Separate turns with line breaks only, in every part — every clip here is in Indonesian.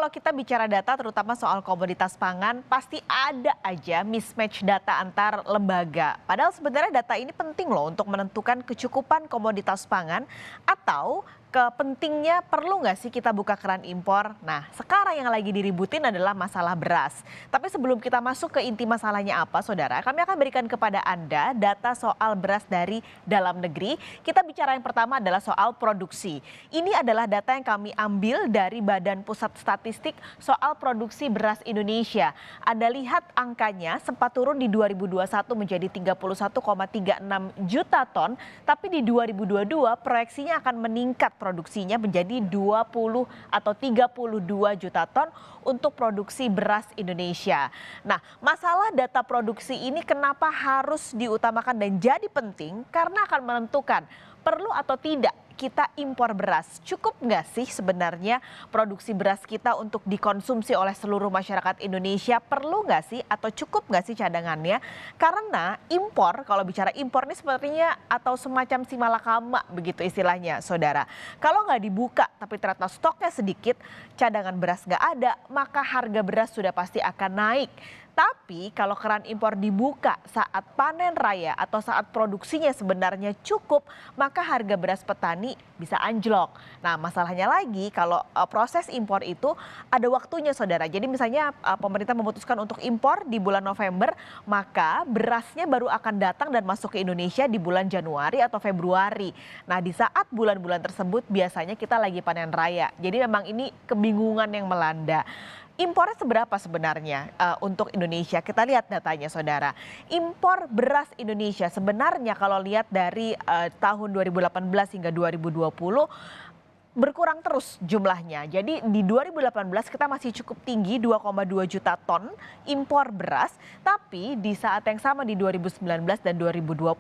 kalau kita bicara data terutama soal komoditas pangan, pasti ada aja mismatch data antar lembaga. Padahal sebenarnya data ini penting loh untuk menentukan kecukupan komoditas pangan atau kepentingnya perlu nggak sih kita buka keran impor? Nah, sekarang yang lagi diributin adalah masalah beras. Tapi sebelum kita masuk ke inti masalahnya apa, saudara, kami akan berikan kepada Anda data soal beras dari dalam negeri. Kita bicara yang pertama adalah soal produksi. Ini adalah data yang kami ambil dari Badan Pusat Statistik soal produksi beras Indonesia. Anda lihat angkanya sempat turun di 2021 menjadi 31,36 juta ton, tapi di 2022 proyeksinya akan meningkat produksinya menjadi 20 atau 32 juta ton untuk produksi beras Indonesia. Nah, masalah data produksi ini kenapa harus diutamakan dan jadi penting? Karena akan menentukan perlu atau tidak kita impor beras. Cukup nggak sih sebenarnya produksi beras kita untuk dikonsumsi oleh seluruh masyarakat Indonesia? Perlu nggak sih atau cukup nggak sih cadangannya? Karena impor, kalau bicara impor ini sepertinya atau semacam si malakama begitu istilahnya, saudara. Kalau nggak dibuka tapi ternyata stoknya sedikit, cadangan beras nggak ada, maka harga beras sudah pasti akan naik. Tapi kalau keran impor dibuka saat panen raya atau saat produksinya sebenarnya cukup, maka harga beras petani bisa anjlok. Nah, masalahnya lagi kalau proses impor itu ada waktunya, saudara. Jadi misalnya pemerintah memutuskan untuk impor di bulan November, maka berasnya baru akan datang dan masuk ke Indonesia di bulan Januari atau Februari. Nah, di saat bulan-bulan tersebut biasanya kita lagi panen raya. Jadi memang ini kebingungan yang melanda. Impornya seberapa sebenarnya untuk Indonesia? Kita lihat datanya, saudara. Impor beras Indonesia sebenarnya kalau lihat dari tahun 2018 hingga 2020 berkurang terus jumlahnya. Jadi di 2018 kita masih cukup tinggi 2,2 juta ton impor beras. Tapi di saat yang sama di 2019 dan 2020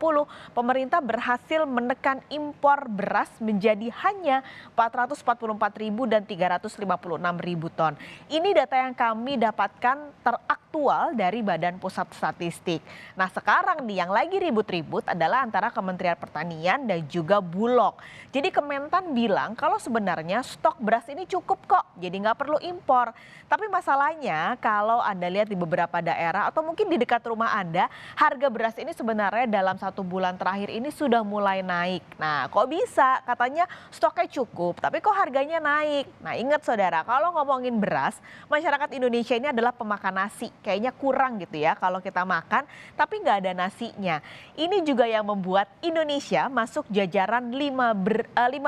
pemerintah berhasil menekan impor beras menjadi hanya 444.000 dan 356.000 ton. Ini data yang kami dapatkan teraktual dari Badan Pusat Statistik. Nah, sekarang nih yang lagi ribut-ribut adalah antara Kementerian Pertanian dan juga Bulog. Jadi Kementan bilang kalau sebenarnya stok beras ini cukup kok, jadi nggak perlu impor. Tapi masalahnya kalau Anda lihat di beberapa daerah atau mungkin di dekat rumah Anda, harga beras ini sebenarnya dalam 1 bulan terakhir ini sudah mulai naik. Nah, kok bisa? Katanya stoknya cukup, tapi kok harganya naik? Nah, ingat saudara, kalau ngomongin beras, masyarakat Indonesia ini adalah pemakan nasi. Kayaknya kurang gitu ya kalau kita makan, tapi nggak ada nasinya. Ini juga yang membuat Indonesia masuk jajaran 5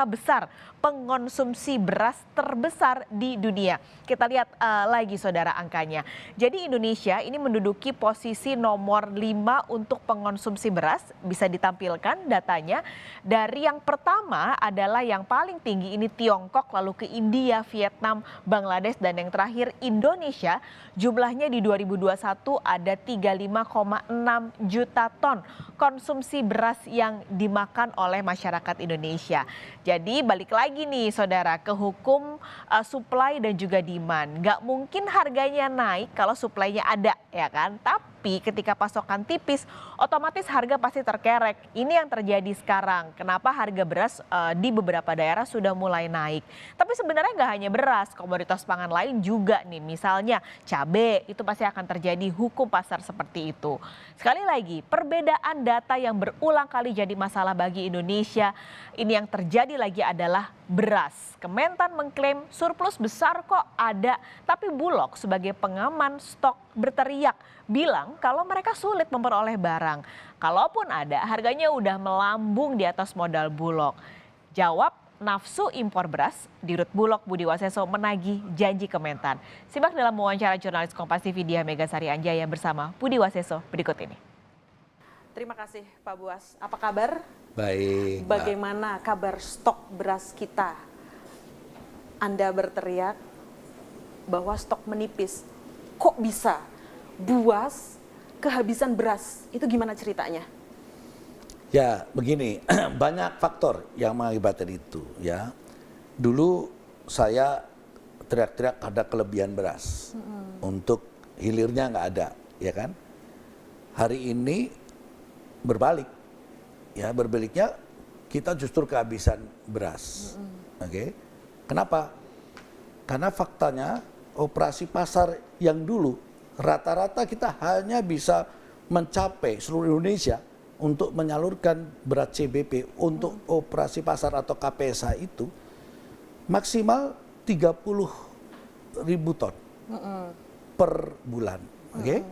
besar pengonsumsi beras terbesar di dunia. Kita lihat lagi saudara angkanya. Jadi Indonesia ini menduduki posisi nomor 5 untuk pengonsumsi beras. Bisa ditampilkan datanya. Dari yang pertama adalah yang paling tinggi ini Tiongkok, lalu ke India, Vietnam, Bangladesh, dan yang terakhir Indonesia. Jumlahnya di 2021 ada 35,6 juta ton konsumsi beras yang dimakan oleh masyarakat Indonesia. Jadi balik lagi nih saudara ke hukum supply dan juga demand. Nggak mungkin harganya naik kalau supply-nya ada ya kan. Tapi ketika pasokan tipis otomatis harga pasti terkerek. Ini yang terjadi sekarang. Kenapa harga beras di beberapa daerah sudah mulai naik. Tapi sebenarnya nggak hanya beras, komoditas pangan lain juga nih. Misalnya cabai itu pasti akan terjadi hukum pasar seperti itu. Sekali lagi perbedaan data yang berulang kali jadi masalah bagi Indonesia. Ini yang terjadi lagi adalah beras. Kementan mengklaim surplus besar kok ada, tapi Bulog sebagai pengaman stok berteriak bilang kalau mereka sulit memperoleh barang. Kalaupun ada, harganya udah melambung di atas modal Bulog. Jawab nafsu impor beras, Dirut Bulog Budi Waseso menagih janji Kementan. Simak dalam wawancara jurnalis Kompas TV Diah Megasari Anjaya bersama Budi Waseso berikut ini.
Terima kasih Pak Buas. Apa kabar?
Baik.
Bagaimana kabar stok beras kita? Anda berteriak bahwa stok menipis. Kok bisa? Buas kehabisan beras. Itu gimana ceritanya?
Ya begini, banyak faktor yang mengakibatkan itu ya. Dulu saya teriak-teriak ada kelebihan beras. Untuk hilirnya nggak ada, ya kan? Hari ini berbalik. Ya, berbaliknya kita justru kehabisan beras. Oke. Kenapa? Karena faktanya operasi pasar yang dulu, rata-rata kita hanya bisa mencapai seluruh Indonesia untuk menyalurkan beras CBP untuk operasi pasar atau KPSA itu maksimal 30.000 ton per bulan. Oke?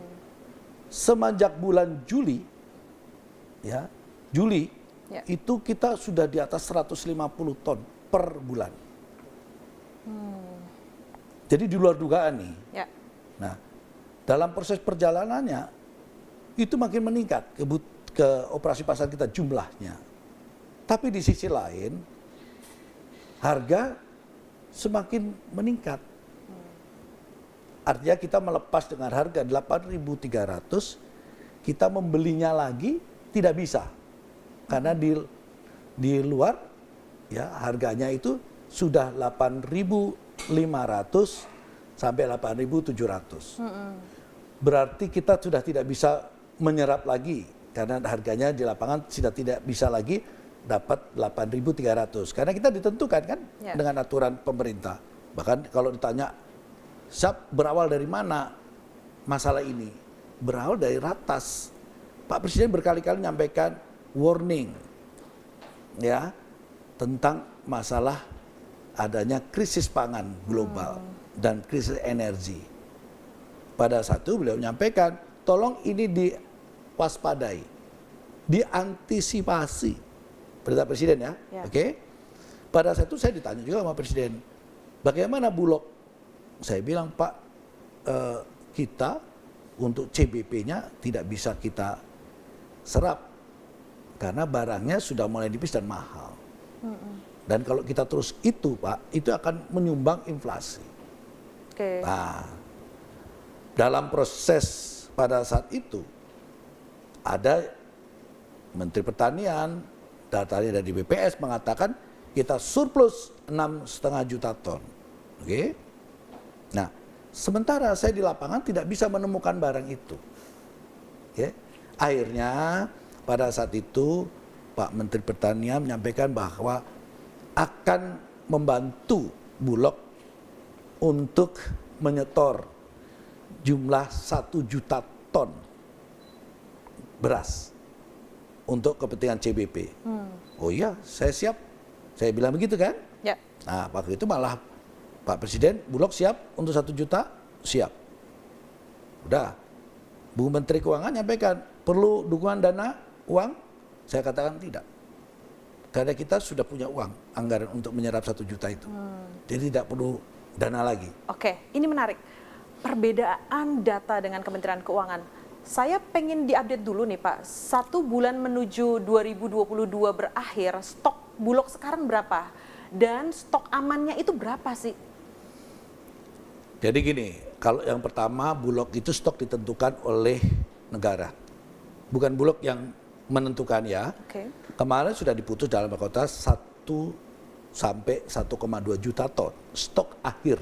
Semenjak bulan Juli, ya, Juli itu kita sudah di atas 150 ton per bulan. Jadi di luar dugaan nih.
Ya.
Nah, dalam proses perjalanannya itu makin meningkat ke operasi pasar kita jumlahnya. Tapi di sisi lain harga semakin meningkat. Artinya kita melepas dengan harga 8.300, kita membelinya lagi tidak bisa. Karena di luar ya harganya itu sudah 8.500 sampai 8.700. Berarti kita sudah tidak bisa menyerap lagi karena harganya di lapangan sudah tidak bisa lagi dapat 8.300. Karena kita ditentukan kan dengan aturan pemerintah. Bahkan kalau ditanya berawal dari mana masalah ini? Berawal dari ratas. Pak Presiden berkali-kali menyampaikan warning ya tentang masalah adanya krisis pangan global dan krisis energi. Pada saat itu beliau menyampaikan, tolong ini diwaspadai, diantisipasi. Perintah Presiden ya. Oke? Pada saat itu saya ditanya juga sama Presiden, bagaimana Bulog? Saya bilang, Pak, kita untuk CBP-nya tidak bisa kita serap karena barangnya sudah mulai nipis dan mahal. Dan kalau kita terus itu, Pak, itu akan menyumbang inflasi. Nah, dalam proses pada saat itu ada Menteri Pertanian, datanya dari BPS mengatakan kita surplus 6,5 juta ton. Oke? Nah, sementara saya di lapangan tidak bisa menemukan barang itu. Oke? Akhirnya pada saat itu Pak Menteri Pertanian menyampaikan bahwa akan membantu Bulog untuk menyetor jumlah 1 juta ton beras untuk kepentingan CBP. Oh iya, saya siap. Saya bilang begitu kan?
Ya.
Nah, waktu itu malah Pak Presiden, Bulog siap untuk 1 juta? Siap. Udah. Bu Menteri Keuangan nyampaikan, perlu dukungan dana, uang? Saya katakan tidak. Karena kita sudah punya uang, anggaran untuk menyerap 1 juta itu. Jadi tidak perlu dana lagi.
Oke, ini menarik. Perbedaan data dengan Kementerian Keuangan. Saya pengen diupdate dulu nih Pak, 1 bulan menuju 2022 berakhir, stok Bulog sekarang berapa? Dan stok amannya itu berapa sih?
Jadi gini, kalau yang pertama Bulog itu stok ditentukan oleh negara. Bukan Bulog yang menentukan ya. Kemarin sudah diputus dalam kota 1 sampai 1,2 juta ton stok akhir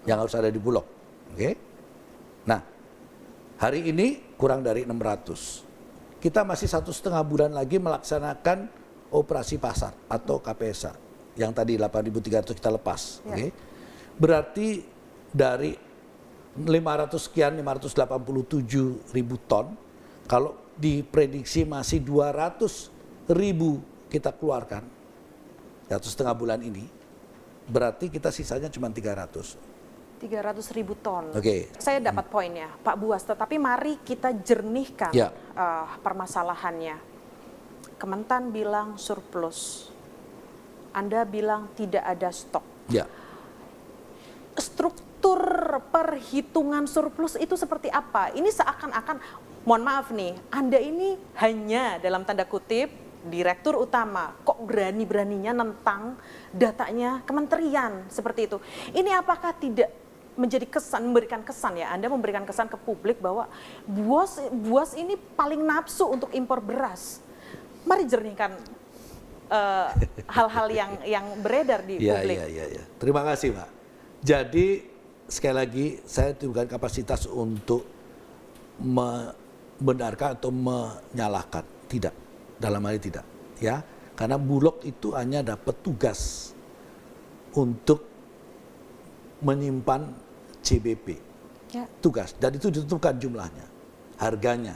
yang harus ada di Bulog. Oke? Nah, hari ini kurang dari 600. Kita masih 1,5 bulan lagi melaksanakan operasi pasar atau KPSA yang tadi 8.300 kita lepas. Oke? Berarti dari 587.000 ton, kalau diprediksi masih 200.000 kita keluarkan 1,5 bulan ini, berarti kita sisanya cuma
300.000 ton.
Oke.
Saya dapat poinnya, Pak Buas. Tetapi mari kita jernihkan permasalahannya. Kementan bilang surplus, Anda bilang tidak ada stok.
Ya.
Struktur perhitungan surplus itu seperti apa? Ini seakan-akan, mohon maaf nih, Anda ini hanya dalam tanda kutip direktur utama, kok berani-beraninya nentang datanya kementerian seperti itu. Ini apakah tidak memberikan kesan ya, Anda memberikan kesan ke publik bahwa Buas ini paling nafsu untuk impor beras. Mari jernihkan hal-hal yang beredar di publik.
Iya. Terima kasih, Mbak. Jadi sekali lagi saya bukan kapasitas untuk membenarkan atau menyalahkan, tidak, dalam hal ini tidak, ya, karena Bulog itu hanya dapat tugas untuk menyimpan CBP.
Ya.
Tugas, dan itu ditentukan jumlahnya, harganya,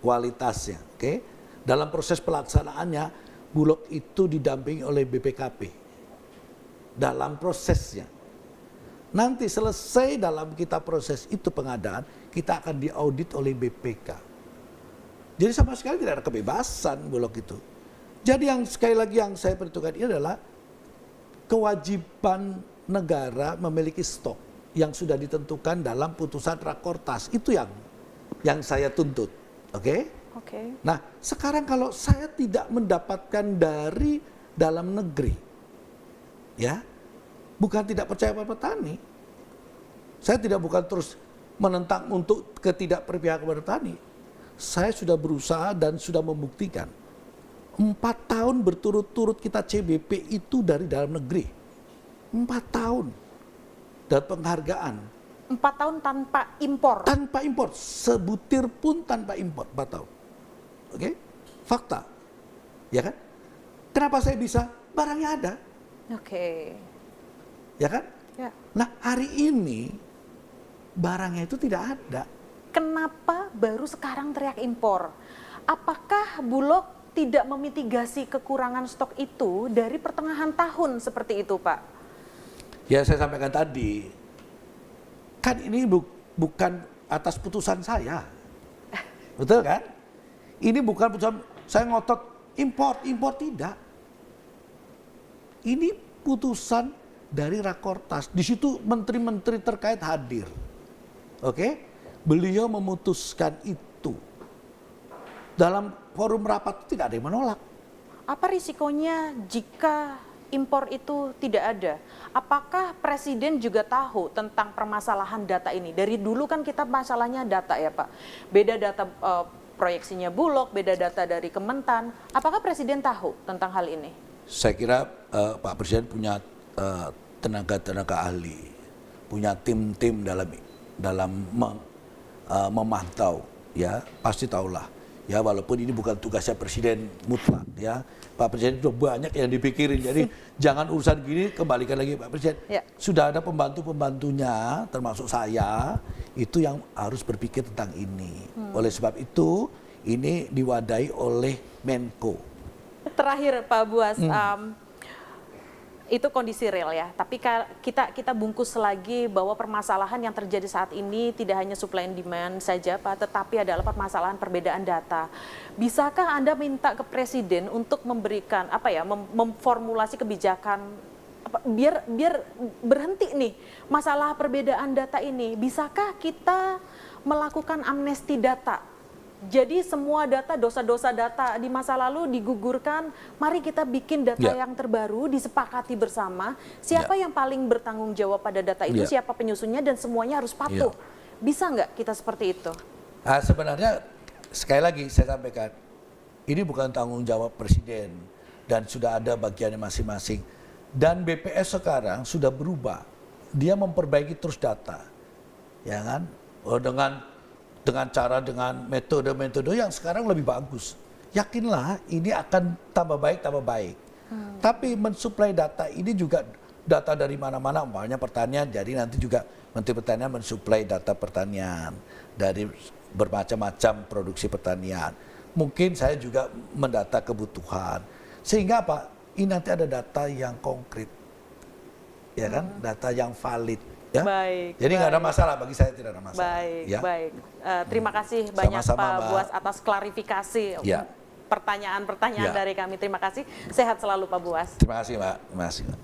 kualitasnya. Oke. Dalam proses pelaksanaannya, Bulog itu didampingi oleh BPKP. Dalam prosesnya. Nanti selesai dalam kita proses itu pengadaan, kita akan diaudit oleh BPK. Jadi sama sekali tidak ada kebebasan Bulog itu. Jadi yang sekali lagi yang saya perhitungkan ini adalah kewajiban negara memiliki stok yang sudah ditentukan dalam putusan Rakortas. Itu yang saya tuntut. Oke?
Oke.
Nah, sekarang kalau saya tidak mendapatkan dari dalam negeri, ya, bukan tidak percaya pada petani. Saya bukan terus menentang untuk ketidakperpihakan pada petani. Saya sudah berusaha dan sudah membuktikan. 4 tahun berturut-turut kita CBP itu dari dalam negeri. 4 tahun. Dan penghargaan.
4 tahun tanpa impor.
Tanpa impor. Sebutir pun tanpa impor. 4 tahun. Oke? Fakta. Ya kan? Kenapa saya bisa? Barangnya ada.
Oke.
Ya kan?
Ya.
Nah, hari ini barangnya itu tidak ada.
Kenapa baru sekarang teriak impor? Apakah Bulog tidak memitigasi kekurangan stok itu dari pertengahan tahun seperti itu, Pak?
Ya, saya sampaikan tadi. Kan ini bukan atas putusan saya. Betul kan? Ini bukan putusan saya ngotot impor tidak. Ini putusan dari Rakortas. Di situ menteri-menteri terkait hadir. Oke? Beliau memutuskan itu. Dalam forum rapat tidak ada yang menolak.
Apa risikonya jika impor itu tidak ada? Apakah Presiden juga tahu tentang permasalahan data ini? Dari dulu kan kita masalahnya data ya Pak. Beda data proyeksinya Bulog, beda data dari Kementan. Apakah Presiden tahu tentang hal ini?
Saya kira Pak Presiden punya tenaga-tenaga ahli, punya tim-tim dalam memantau, ya pasti tahulah. Ya walaupun ini bukan tugasnya Presiden mutlak, ya Pak Presiden sudah banyak yang dipikirin. Jadi jangan urusan gini kembalikan lagi Pak Presiden.
Ya.
Sudah ada pembantu-pembantunya, termasuk saya, itu yang harus berpikir tentang ini. Oleh sebab itu ini diwadahi oleh Menko.
Terakhir Pak Buas, itu kondisi real ya. Tapi kita bungkus lagi bahwa permasalahan yang terjadi saat ini tidak hanya supply and demand saja Pak, tetapi adalah permasalahan perbedaan data. Bisakah Anda minta ke Presiden untuk memberikan memformulasi kebijakan biar berhenti nih masalah perbedaan data ini? Bisakah kita melakukan amnesti data? Jadi semua data, dosa-dosa data di masa lalu digugurkan, mari kita bikin data yang terbaru, disepakati bersama, siapa yang paling bertanggung jawab pada data itu, siapa penyusunnya, dan semuanya harus patuh. Bisa nggak kita seperti itu?
Nah, sebenarnya, sekali lagi saya sampaikan, ini bukan tanggung jawab Presiden, dan sudah ada bagiannya masing-masing. Dan BPS sekarang sudah berubah, dia memperbaiki terus data, ya kan? Dengan metode-metode yang sekarang lebih bagus. Yakinlah ini akan tambah baik. Tapi mensuplai data ini juga data dari mana-mana, umpamanya pertanian, jadi nanti juga Menteri Pertanian mensuplai data pertanian dari bermacam-macam produksi pertanian. Mungkin saya juga mendata kebutuhan. Sehingga apa? Ini nanti ada data yang konkret. Ya kan? Data yang valid. Ya?
Baik.
Jadi nggak ada masalah, bagi saya tidak ada masalah.
Baik. Terima kasih banyak
Sama-sama,
Pak
Mbak.
Buas atas klarifikasi pertanyaan-pertanyaan dari kami. Terima kasih. Sehat selalu Pak Buas.
Terima kasih Mbak. Terima kasih Mbak.